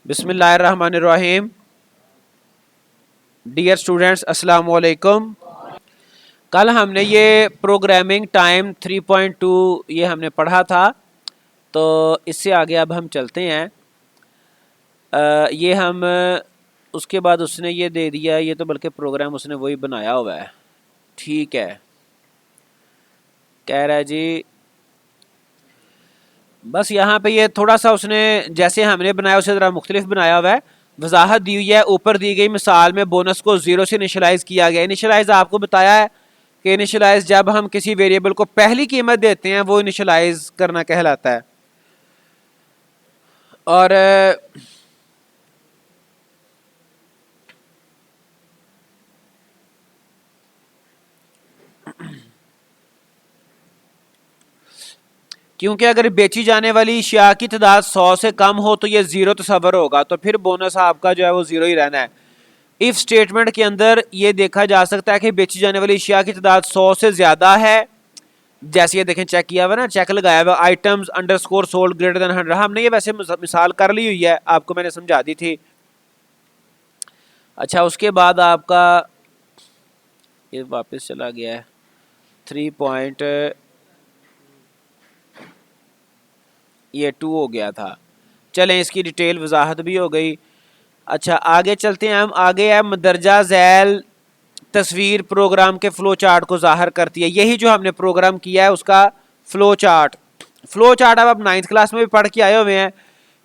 बिस्मिल्लाहिर्रहमानिर्रहीम। Dear students, अस्सलाम वालेकुम। कल हमने ये प्रोग्रामिंग टाइम 3.2 ये हमने पढ़ा था, तो इससे आगे अब हम चलते हैं। ये हम उसके बाद उसने ये दे दिया, ये तो बल्कि प्रोग्राम उसने वही बनाया हुआ है। ठीक है, कह रहा है जी बस यहाँ पे ये थोड़ा सा उसने जैसे हमने बनाया उससे ज़रा मुख्तलिफ बनाया हुआ है। वजाहत दी हुई है, ऊपर दी गई मिसाल में बोनस को ज़ीरो से इनिशलाइज किया गया। इनिशलाइज आपको बताया है कि इनिशलाइज जब हम किसी वेरिएबल को पहली कीमत देते हैं वो इनिशलाइज करना कहलाता है। और क्योंकि अगर बेची जाने वाली अशिया की तादाद 100 से कम हो तो ये ज़ीरो तस्वर होगा, तो फिर बोनस आपका जो है वो ज़ीरो ही रहना है। इफ स्टेटमेंट के अंदर ये देखा जा सकता है कि बेची जाने वाली अशिया की तादाद 100 से ज़्यादा है। जैसे ये देखें, चेक किया हुआ ना, चेक लगाया हुआ items underscore sold greater than 100। हमने ये वैसे मिसाल कर ली हुई है, आपको मैंने समझा दी थी। अच्छा, उसके बाद आपका ये वापस चला गया है 3.2 हो गया था। चलें, इसकी डिटेल वजाहत भी हो गई। अच्छा, आगे चलते हैं हम। आगे है मदरजा झैल तस्वीर प्रोग्राम के फ्लो चार्ट को जाहिर करती है। यही जो हमने प्रोग्राम किया है उसका फ्लो चार्ट। फ्लो चार्ट अब आप 9th क्लास में भी पढ़ के आए हुए हैं।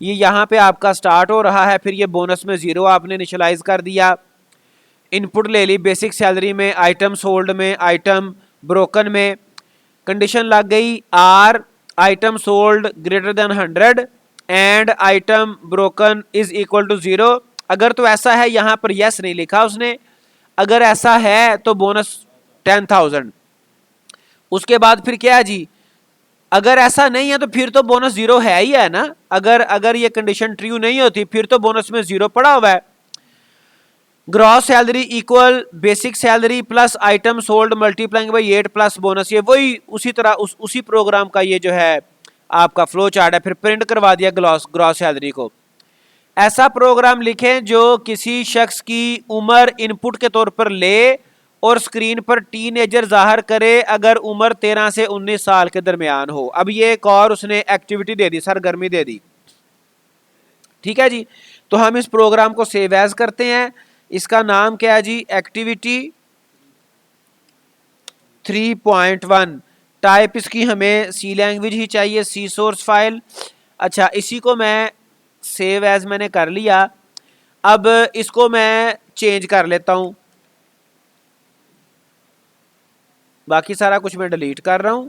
ये यहाँ पे आपका स्टार्ट हो रहा है, फिर ये बोनस में ज़ीरो आपने इनिशलाइज कर दिया। इनपुट ले ली बेसिक सैलरी में, आइटम सोल्ड में, आइटम ब्रोकन में। कंडीशन लग गई or item sold greater than 100 and item broken is equal to 0। अगर तो ऐसा है, यहाँ पर यस नहीं लिखा उसने, अगर ऐसा है तो बोनस 10,000। उसके बाद फिर क्या है जी, अगर ऐसा नहीं है तो फिर तो बोनस जीरो है ही है ना। अगर ये कंडीशन ट्रू नहीं होती फिर तो बोनस में जीरो पड़ा हुआ है। Gross salary equal basic salary plus item sold multiplying by 8 plus bonus. ये वही उसी तरह उसी प्रोग्राम का ये जो है आपका फ्लो चार्ट है। फिर प्रिंट करवा दिया ग्रॉस सैलरी को। ऐसा प्रोग्राम लिखें जो किसी शख्स की उम्र इनपुट के तौर पर ले और स्क्रीन पर टीनेजर जाहिर करे अगर उम्र 13 से 19 साल के दरमियान हो। अब ये एक और उसने एक्टिविटी दे दी, सरगर्मी दे दी। ठीक है जी, तो हम इस प्रोग्राम को सेव एज करते हैं। इसका नाम क्या है जी, एक्टिविटी 3.1। टाइप इसकी हमें सी लैंग्वेज ही चाहिए, सी सोर्स फाइल। अच्छा, इसी को मैं सेव एज मैंने कर लिया। अब इसको मैं चेंज कर लेता हूं, बाकी सारा कुछ मैं डिलीट कर रहा हूं।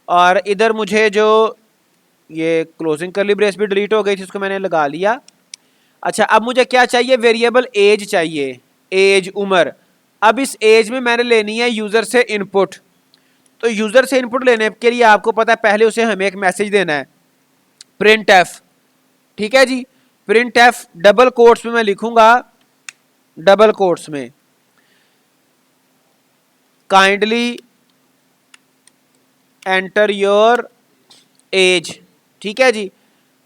और इधर मुझे जो ये क्लोजिंग करली ब्रेस भी डिलीट हो गई थी, उसको मैंने लगा लिया। अच्छा, अब मुझे क्या चाहिए, वेरिएबल एज चाहिए, एज उम्र। अब इस एज में मैंने लेनी है यूजर से इनपुट। तो यूजर से इनपुट लेने के लिए आपको पता है पहले उसे हमें एक मैसेज देना है, प्रिंट एफ। ठीक है जी, प्रिंट एफ डबल कोट्स में मैं लिखूंगा, डबल कोट्स में काइंडली एंटर योर एज। ठीक है जी,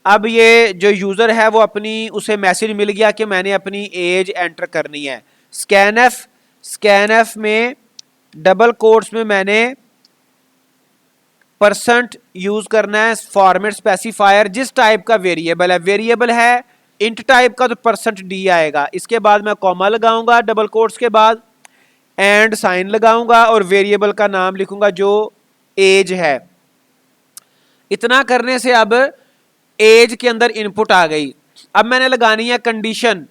अब ये जो यूजर है वो अपनी, उसे मैसेज मिल गया कि मैंने अपनी एज एंटर करनी है। स्कैन एफ में डबल कोट्स में मैंने परसेंट यूज करना है, फॉर्मेट स्पेसिफायर जिस टाइप का वेरिएबल है इंट टाइप का तो परसेंट डी आएगा। इसके बाद मैं कॉमा लगाऊंगा डबल कोट्स के बाद, एंड साइन लगाऊंगा और वेरिएबल का नाम लिखूंगा जो एज है। इतना करने से अब एज के अंदर इनपुट आ गई। अब मैंने लगानी है कंडीशन,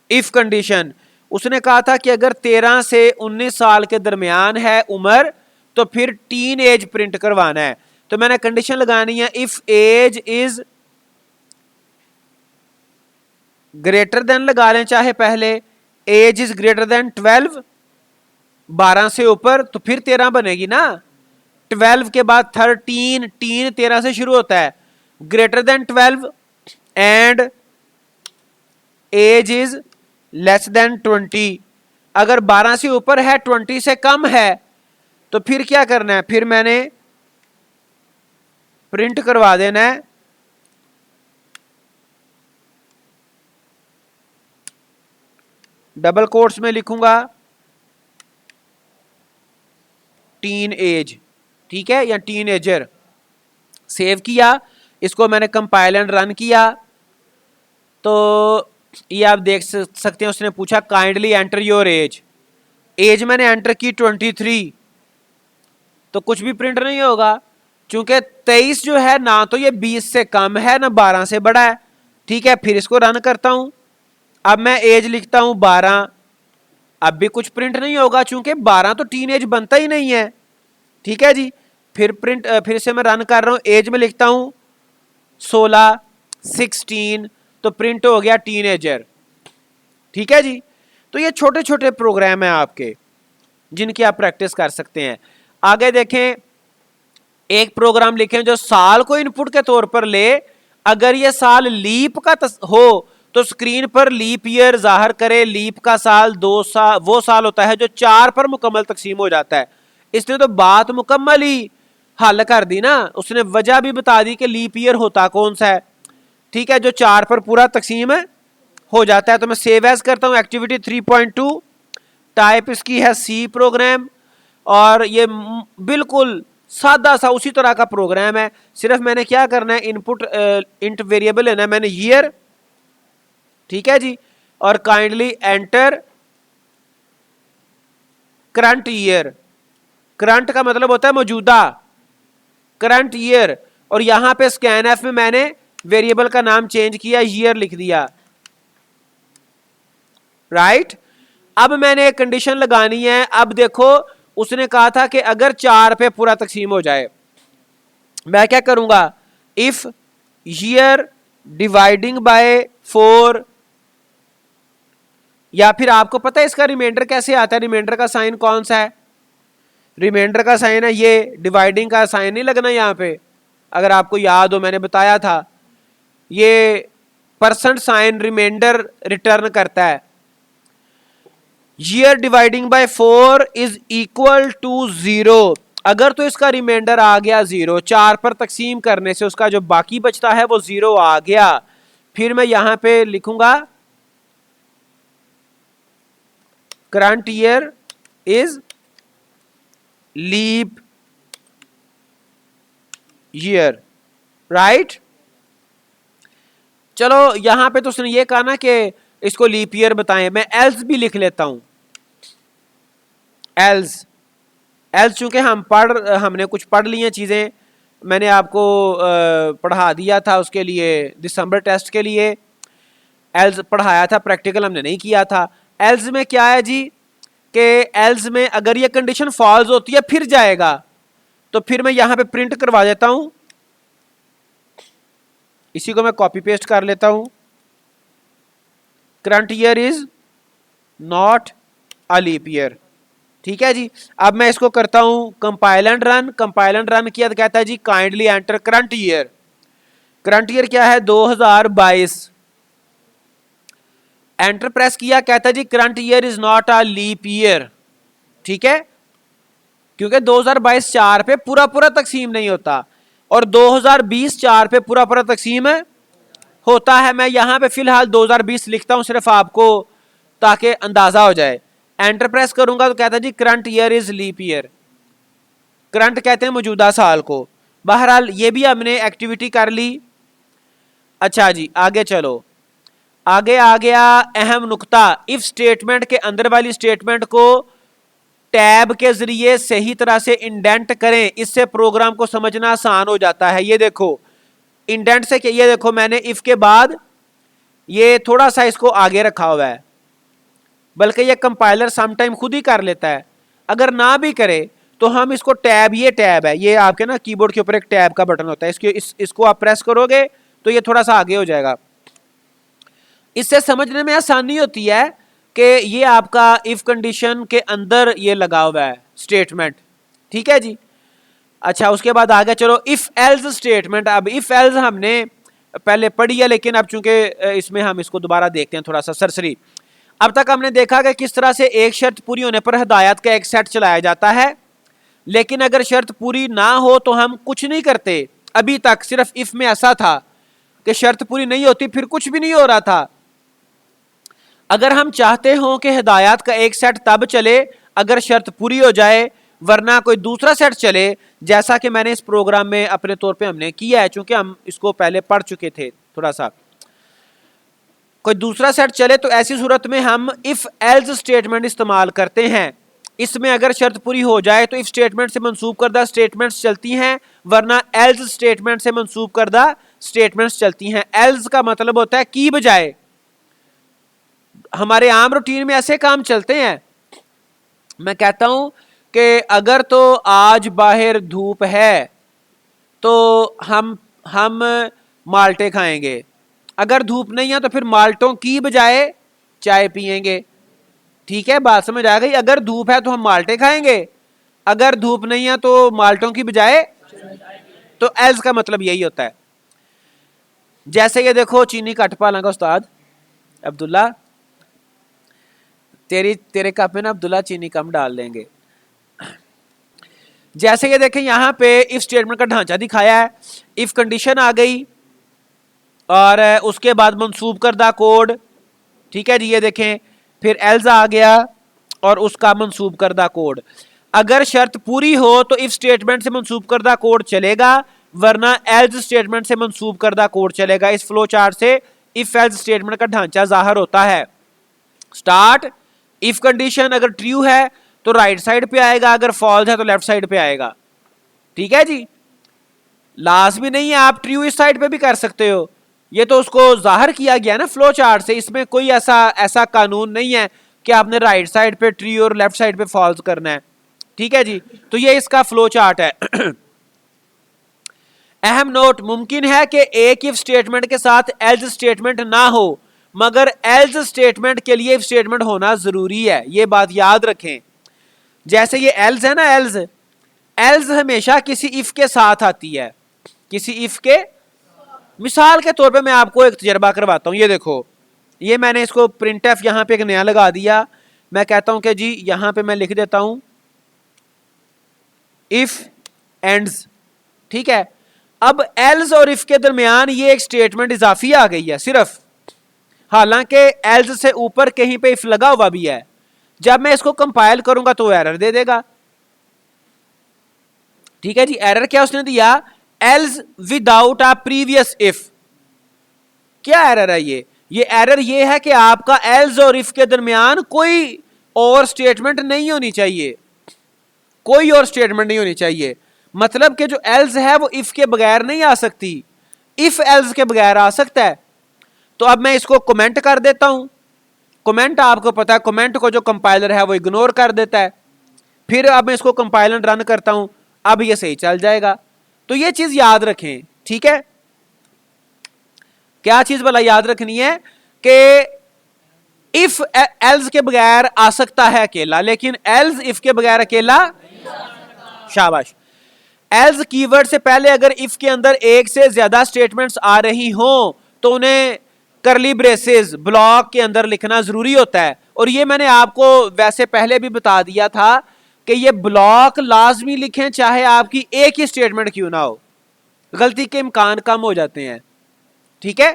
इफ कंडीशन। उसने कहा था कि अगर 13 से 19 साल के दरमियान है उम्र तो फिर टीन एज प्रिंट करवाना है। तो मैंने कंडीशन लगानी है if age is greater than लगा लें, चाहे पहले एज इज ग्रेटर देन 12, 12 से ऊपर तो फिर 13 बनेगी ना। 12 के बाद 13, टीन 13 से शुरू होता है, greater than 12 and age is less than 20। अगर 12 से ऊपर है 20 से कम है तो फिर क्या करना है, फिर मैंने प्रिंट करवा देना है डबल कोट्स में लिखूंगा टीन एज, ठीक है, या टीन एजर। सेव किया, इसको मैंने कंपाइल एंड रन किया, तो ये आप देख सकते हैं उसने पूछा kindly enter your age. Age मैंने एंटर की 23, तो कुछ भी प्रिंट नहीं होगा, क्योंकि 23 जो है ना तो ये 20 से कम है ना 12 से बड़ा है। ठीक है, फिर इसको रन करता हूं, अब मैं एज लिखता हूं 12, अब भी कुछ प्रिंट नहीं होगा क्योंकि 12 तो टीन एज बनता ही नहीं है। ठीक है जी, फिर से मैं रन कर रहा हूं, एज में लिखता हूं 16, 16, तो प्रिंट हो गया टीनेजर। ठीक है जी, तो ये छोटे छोटे प्रोग्राम हैं आपके जिनकी आप प्रैक्टिस कर सकते हैं। आगे देखें, एक प्रोग्राम लिखें जो साल को इनपुट के तौर पर ले, अगर ये साल लीप का हो तो स्क्रीन पर लीप ईयर जाहिर करे। लीप का साल 2 साल वो साल होता है जो 4 पर मुकम्मल तकसीम हो जाता है। इसने तो बात मुकम्मल ही हल कर दी ना, उसने वजह भी बता दी कि लीप ईयर होता कौन सा है। ठीक है, जो 4 पर पूरा तकसीम हो जाता है। तो मैं सेव एज करता हूं एक्टिविटी 3.2, टाइप इसकी है सी प्रोग्राम, और ये बिल्कुल सादा सा उसी तरह का प्रोग्राम है। सिर्फ मैंने क्या करना है, इनपुट इंट वेरिएबल लेना है मैंने ईयर, ठीक है जी, और kindly enter current year. Current का मतलब होता है मौजूदा, करंट ईयर, और यहां पे स्कैन एफ में मैंने वेरिएबल का नाम चेंज किया, ईयर लिख दिया। राइट, अब मैंने एक कंडीशन लगानी है। अब देखो, उसने कहा था कि अगर 4 पे पूरा तकसीम हो जाए, मैं क्या करूंगा, इफ ईयर डिवाइडिंग बाय 4, या फिर आपको पता है इसका रिमाइंडर कैसे आता है, रिमाइंडर का साइन कौन सा है, रिमाइंडर का साइन है ये, डिवाइडिंग का साइन नहीं लगना यहां पे, अगर आपको याद हो मैंने बताया था, ये परसेंट साइन रिमाइंडर रिटर्न करता है। Year dividing by 4 is equal to 0, अगर तो इसका रिमाइंडर आ गया 0, 4 पर तकसीम करने से उसका जो बाकी बचता है वो 0 आ गया, फिर मैं यहां पे लिखूंगा current year is leap year. Right, चलो यहां पे तो उसने ये कहा ना कि इसको लीप ईयर बताएं, मैं एल्स भी लिख लेता हूं। एल्स चूंकि हमने कुछ पढ़ ली हैं चीजें, मैंने आपको पढ़ा दिया था उसके लिए, दिसंबर टेस्ट के लिए एल्स पढ़ाया था, प्रैक्टिकल हमने नहीं किया था। एल्स में क्या है जी, कि एल्स में अगर ये कंडीशन फॉल्स होती है फिर जाएगा, तो फिर मैं यहां पे प्रिंट करवा देता हूं, इसी को मैं कॉपी पेस्ट कर लेता हूं, current year is not a leap year. ठीक है जी, अब मैं इसको करता हूं compile and run. Compile and run किया तो कहता है जी kindly enter current year. Current year क्या है, 2022। एंटर प्रेस किया, कहता है जी current year is not a leap year. ठीक है, क्योंकि 2022 4 पे पूरा पूरा तकसीम नहीं होता, और 2020 4 पे पूरा पूरा तकसीम होता है। मैं यहां पे फिलहाल 2020 लिखता हूं सिर्फ आपको ताकि अंदाजा हो जाए। एंटर प्रेस करूंगा तो कहता है जी current year is leap year. Current कहते हैं मौजूदा साल को। बहरहाल ये भी हमने एक्टिविटी कर ली। अच्छा जी, आगे चलो, आगे आ गया अहम नुक्ता, इफ स्टेटमेंट के अंदर वाली स्टेटमेंट को टैब के जरिए सही तरह से इंडेंट करें, इससे प्रोग्राम को समझना आसान हो जाता है। ये देखो इंडेंट से, ये देखो मैंने इफ के बाद ये थोड़ा सा इसको आगे रखा हुआ है, बल्कि ये कंपाइलर समटाइम खुद ही कर लेता है। अगर ना भी करे तो हम इसको टैब, ये टैब है, ये आपके ना कीबोर्ड के ऊपर एक टैब का बटन होता है, इसको आप प्रेस करोगे तो ये थोड़ा सा आगे हो जाएगा। इससे समझने में आसानी होती है कि ये आपका इफ कंडीशन के अंदर ये लगा हुआ है स्टेटमेंट। ठीक है जी, अच्छा उसके बाद आगे चलो इफ एल्स स्टेटमेंट। अब इफ एल्स हमने पहले पढ़ी है, लेकिन अब चूंकि इसमें हम इसको दोबारा देखते हैं थोड़ा सा सरसरी। अब तक हमने देखा कि किस तरह से एक शर्त पूरी होने पर हिदायत का एक सेट चलाया जाता है, लेकिन अगर शर्त पूरी ना हो तो हम कुछ नहीं करते। अभी तक सिर्फ इफ में ऐसा था कि शर्त पूरी नहीं होती फिर कुछ भी नहीं हो रहा था। अगर हम चाहते हों कि हिदायत का एक सेट तब चले अगर शर्त पूरी हो जाए, वरना कोई दूसरा सेट चले, जैसा कि मैंने इस प्रोग्राम में अपने तौर पे हमने किया है, चूंकि हम इसको पहले पढ़ चुके थे थोड़ा सा, कोई दूसरा सेट चले तो ऐसी सूरत में हम इफ एल्स स्टेटमेंट इस्तेमाल करते हैं। इसमें अगर शर्त पूरी हो जाए तो इफ स्टेटमेंट से मंसूब करदा स्टेटमेंट्स चलती हैं, वरना एल्स स्टेटमेंट से मंसूब करदा स्टेटमेंट्स चलती हैं। एल्स का मतलब होता है की बजाय। हमारे आम रूटीन में ऐसे काम चलते हैं, मैं कहता हूं कि अगर तो आज बाहर धूप है तो हम माल्टे खाएंगे, अगर धूप नहीं है तो फिर माल्टों की बजाय चाय पिएंगे। ठीक है, बात समझ आ गई? अगर धूप है तो हम माल्टे खाएंगे, अगर धूप नहीं है तो माल्टों की बजाय। तो एल्स का मतलब यही होता है। जैसे ये देखो चीनी कट पालांगा उस्ताद अब्दुल्ला, तेरे कप में ना अब्दुल्ला चीनी कम डाल देंगे। जैसे ये देखें यहां पे इफ स्टेटमेंट का ढांचा दिखाया है, इफ कंडीशन आ गई और उसके बाद मंसूब करदा कोड। ठीक है जी, ये देखें फिर एल्स आ गया और उसका मंसूब करदा कोड। अगर शर्त पूरी हो तो इफ स्टेटमेंट से मंसूब करदा कोड चलेगा, वरना एल्स स्टेटमेंट से मंसूब करदा कोड चलेगा। इस फ्लो चार्ट से इफ एल्स स्टेटमेंट का ढांचा जाहिर होता है। स्टार्ट इफ कंडीशन अगर ट्रू है तो राइट साइड पे आएगा, अगर फॉल्स है तो लेफ्ट साइड पे आएगा। ठीक है जी, लाजमी नहीं है आप ट्रू इस साइड पे भी कर सकते हो, ये तो उसको जाहिर किया गया ना फ्लो चार्ट से। इसमें कोई ऐसा कानून नहीं है कि आपने राइट साइड पे ट्रू और लेफ्ट साइड पे फॉल्स करना है। ठीक है जी, तो ये इसका फ्लो चार्ट है। अहम नोट, मुमकिन है कि एक इफ स्टेटमेंट के साथ एल्स स्टेटमेंट ना हो, मगर एल्स स्टेटमेंट के लिए इफ स्टेटमेंट होना जरूरी है, ये बात याद रखें। जैसे ये एल्स है ना, एल्स हमेशा किसी इफ के साथ आती है, किसी इफ के। मिसाल के तौर पे मैं आपको एक तजर्बा करवाता हूं। ये देखो, ये मैंने इसको प्रिंट एफ यहां पे एक नया लगा दिया। मैं कहता हूं कि जी यहां पे मैं लिख देता हूं इफ एंड्स। ठीक है, अब एल्स और इफ के दरमियान ये एक स्टेटमेंट इजाफी आ गई है सिर्फ, हालांकि एल्स से ऊपर कहीं पे इफ लगा हुआ भी है। जब मैं इसको कंपाइल करूंगा तो एरर दे देगा। ठीक है जी, एरर क्या उसने दिया? Else without a previous if. क्या एरर है ये एरर ये है कि आपका एल्स और इफ के दरमियान कोई और स्टेटमेंट नहीं होनी चाहिए, कोई और स्टेटमेंट नहीं होनी चाहिए। मतलब कि जो एल्स है वो इफ के बगैर नहीं आ सकती, इफ एल्स के बगैर आ सकता है। तो अब मैं इसको कमेंट कर देता हूं। कमेंट आपको पता है, कमेंट को जो कंपाइलर है वो इग्नोर कर देता है। फिर अब मैं इसको कंपाइलर रन करता हूं, अब ये सही चल जाएगा। तो ये चीज याद रखें। ठीक है, क्या चीज भला याद रखनी है कि इफ एल्स के बगैर आ सकता है अकेला, लेकिन एल्स इफ के बगैर अकेला। शाबाश। एल्स कीवर्ड से पहले अगर इफ के अंदर एक से ज्यादा स्टेटमेंट्स आ रही हो तो उन्हें करली ब्रेसेस ब्लॉक के अंदर लिखना जरूरी होता है। और ये मैंने आपको वैसे पहले भी बता दिया था कि ये ब्लॉक लाजमी लिखें, चाहे आपकी एक ही स्टेटमेंट क्यों ना हो, गलती के इम्कान कम हो जाते हैं। ठीक है,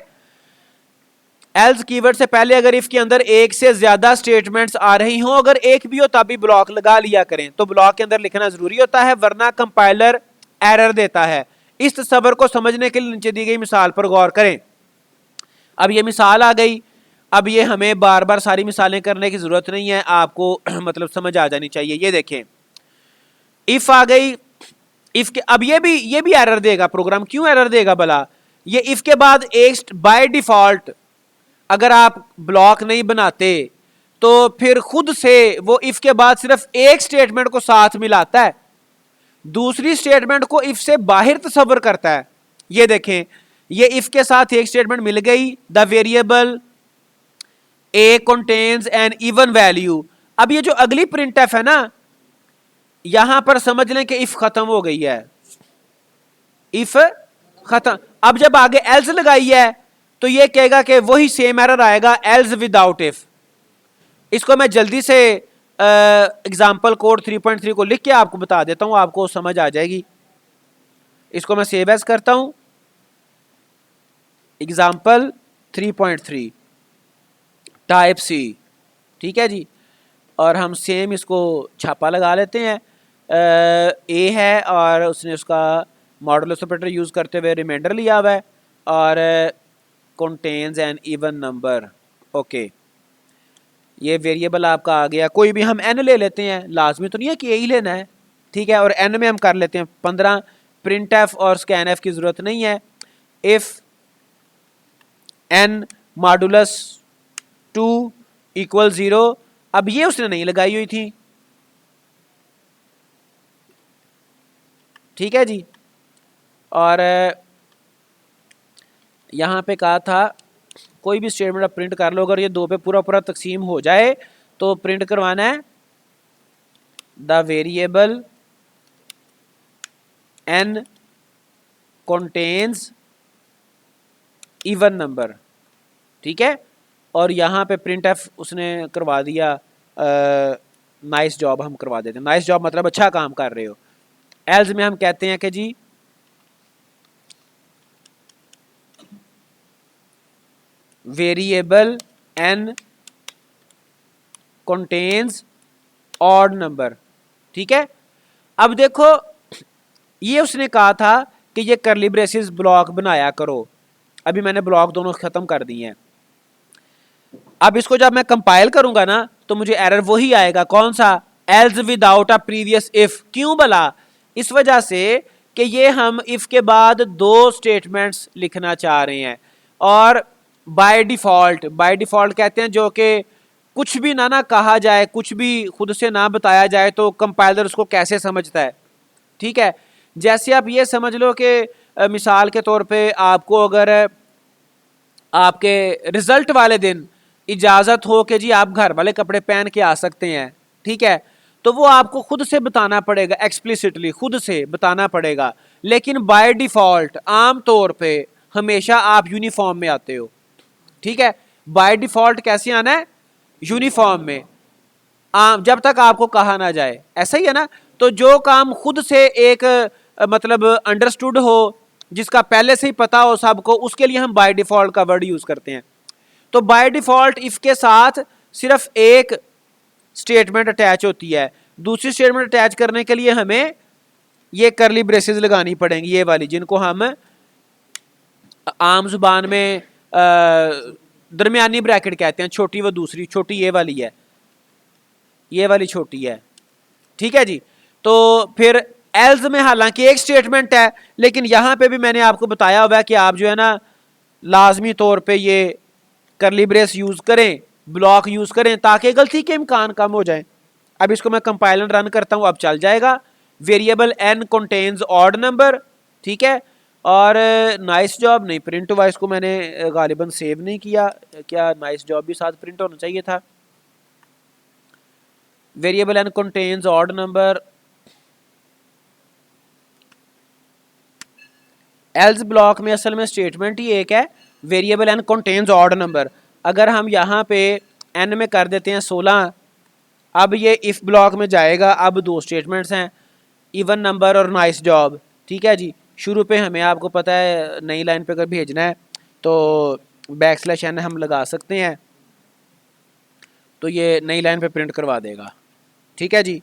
एल्स कीवर्ड से पहले अगर इफ के अंदर एक से ज्यादा स्टेटमेंट्स आ रही हो, अगर एक भी हो तब भी ब्लॉक लगा लिया करें, तो ब्लॉक के अंदर लिखना जरूरी होता है, वरना कंपाइलर एरर देता है। इस तस्वर को समझने के लिए नीचे दी गई मिसाल पर गौर करें। अब ये मिसाल आ गई, अब ये हमें बार बार सारी मिसालें करने की जरूरत नहीं है, आपको मतलब समझ आ जानी चाहिए। ये देखें, इफ आ गई, इफ के अब ये भी एरर देगा प्रोग्राम। क्यों एरर देगा भला? ये इफ के बाद एक बाय डिफॉल्ट अगर आप ब्लॉक नहीं बनाते तो फिर खुद से वो इफ के बाद सिर्फ एक स्टेटमेंट को साथ मिलाता है, दूसरी स्टेटमेंट को इफ से बाहर तस्वर करता है। ये देखें, ये इफ के साथ एक स्टेटमेंट मिल गई, the variable A contains an even value. अब ये जो अगली प्रिंट एफ है ना, यहां पर समझ लें कि इफ खत्म हो गई है, इफ खत्म। अब जब आगे एल्स लगाई है तो ये कहेगा कि वही सेम एरर आएगा, एल्स विदाउट इफ। इसको मैं जल्दी से एग्जाम्पल कोड 3.3 को लिख के आपको बता देता हूं, आपको समझ आ जाएगी। इसको मैं सेव एज करता हूं, एग्जाम्पल 3.3 टाइप सी, ठीक है जी। और हम सेम इसको छापा लगा लेते हैं। ए है और उसने उसका मॉडुलस ऑपरेटर यूज़ करते हुए रिमाइंडर लिया हुआ है और contains an even number. Okay, ये वेरिएबल आपका आ गया। कोई भी हम एन ले लेते हैं, लाजमी तो नहीं है कि यही लेना है, ठीक है। और एन में हम कर लेते हैं 15। प्रिंट एफ और स्कैन एफ की ज़रूरत नहीं है। इफ़ एन मॉडुलस 2 इक्वल 0, अब ये उसने नहीं लगाई हुई थी, ठीक है जी। और यहाँ पे कहा था कोई भी स्टेटमेंट आप प्रिंट कर लो, अगर ये 2 पे पूरा पूरा तकसीम हो जाए तो प्रिंट करवाना है the variable N contains even number, ठीक है। और यहाँ पे प्रिंट एफ उसने करवा दिया नाइस जॉब, हम करवा देते हैं। नाइस जॉब मतलब अच्छा काम कर रहे हो। एल्स में हम कहते हैं कि जी variable N contains odd number, ठीक है। अब देखो ये उसने कहा था कि ये करली ब्रेसिस ब्लॉक बनाया करो। अभी मैंने ब्लॉक दोनों खत्म कर दिए हैं। अब इसको जब मैं कंपाइल करूंगा ना तो मुझे एरर वही आएगा, कौन सा, else without a previous if. क्यों भला? इस वजह से कि ये हम इफ के बाद 2 स्टेटमेंट्स लिखना चाह रहे हैं और बाय डिफॉल्ट कहते हैं जो कि कुछ भी ना कहा जाए, कुछ भी खुद से ना बताया जाए तो कंपाइलर उसको कैसे समझता है, ठीक है। जैसे आप ये समझ लो कि मिसाल के तौर पे आपको अगर आपके रिजल्ट वाले दिन इजाज़त हो कि जी आप घर वाले कपड़े पहन के आ सकते हैं, ठीक है, तो वो आपको खुद से बताना पड़ेगा, एक्सप्लिसिटली खुद से बताना पड़ेगा। लेकिन बाय डिफ़ॉल्ट आम तौर पे हमेशा आप यूनिफॉर्म में आते हो, ठीक है। बाय डिफ़ॉल्ट कैसे आना है? यूनिफॉर्म में, जब तक आपको कहा ना जाए, ऐसा ही है ना। तो जो काम खुद से एक मतलब अंडरस्टूड हो, जिसका पहले से ही पता हो सबको, उसके लिए हम बाय डिफ़ॉल्ट का वर्ड यूज़ करते हैं। तो बाय डिफ़ॉल्ट इफ के साथ सिर्फ एक स्टेटमेंट अटैच होती है। दूसरी स्टेटमेंट अटैच करने के लिए हमें ये करली ब्रेसेस लगानी पड़ेंगी, ये वाली, जिनको हम आम जुबान में दरमियानी ब्रैकेट कहते हैं। छोटी व दूसरी, छोटी ये वाली है, ये वाली छोटी है, ठीक है जी। तो फिर एल्स में हालांकि एक स्टेटमेंट है, लेकिन यहां पे भी मैंने आपको बताया हुआ है कि आप जो है ना लाजमी तौर पे ये करली ब्रेस यूज करें, ब्लॉक यूज करें, ताकि गलती के इम्कान कम हो जाए। अब इसको मैं कंपाइलर रन करता हूं, अब चल जाएगा। Variable N contains odd number, ठीक है। और नाइस जॉब नहीं प्रिंट हुआ, इसको मैंने गालिबन सेव नहीं किया। क्या नाइस जॉब भी साथ प्रिंट होना चाहिए था? Variable N contains odd number, else block में असल में स्टेटमेंट ही एक है, variable N contains odd number. अगर हम यहाँ पे एन में कर देते हैं 16, अब ये इफ ब्लॉक में जाएगा। अब 2 स्टेटमेंट्स हैं, इवन नंबर और नाइस जॉब, ठीक है जी। शुरू पे हमें आपको पता है नई लाइन पे अगर भेजना है तो \n हम लगा सकते हैं, तो ये नई लाइन पे प्रिंट करवा देगा, ठीक है जी।